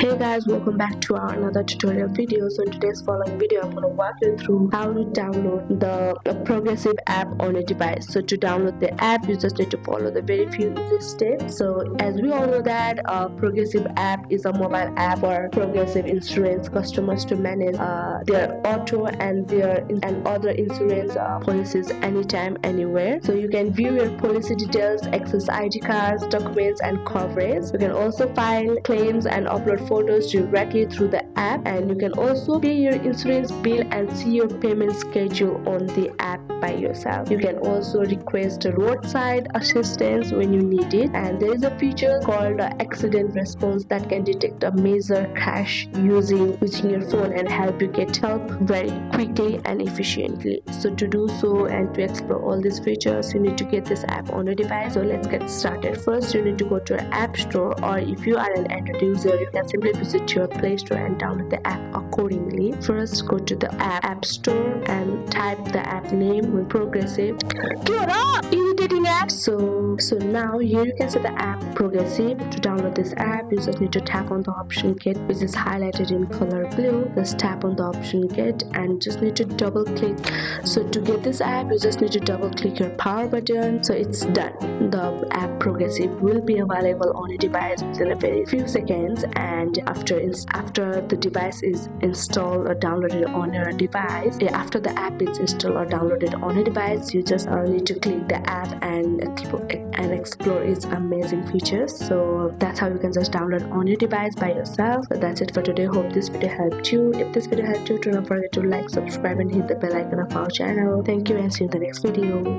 Hey guys, welcome back to our another tutorial video. So in today's following video, I'm going to walk you through how to download the Progressive app on a device. So to download the app, you just need to follow the very few easy steps. So as we all know that Progressive app is a mobile app for Progressive insurance customers to manage their auto and other insurance policies anytime, anywhere. So you can view your policy details, access ID cards, documents, and coverage. You can also file claims and upload photos directly through the app, and you can also pay your insurance bill and see your payment schedule on the app by yourself. You can also request roadside assistance when you need it, and there is a feature called accident response that can detect a major crash using your phone and help you get help very quickly and efficiently. So to do so and to explore all these features, you need to get this app on your device. So let's get started. First, you need to go to your app store, or if you are an Android user, you can simply visit your Play Store and download the app accordingly. First, go to the app store and type the app name with Progressive. Get up! Irritating app. So now here you can see the app Progressive. To download this app, you just need to tap on the option Get, which is highlighted in color blue. Just tap on the option Get and just need to double click. So to get this app, you just need to double click your power button. So it's done. The app Progressive will be available on a device within a very few seconds, and after the device is installed or downloaded on your device, after the app is installed or downloaded on a device, you just need to click the app and explore its amazing features. So that's how you can just download on your device by yourself. So that's it for today. Hope this video helped you. If this video helped you, do not forget to like, subscribe, and hit the bell icon of our channel. Thank you, and see you in the next video.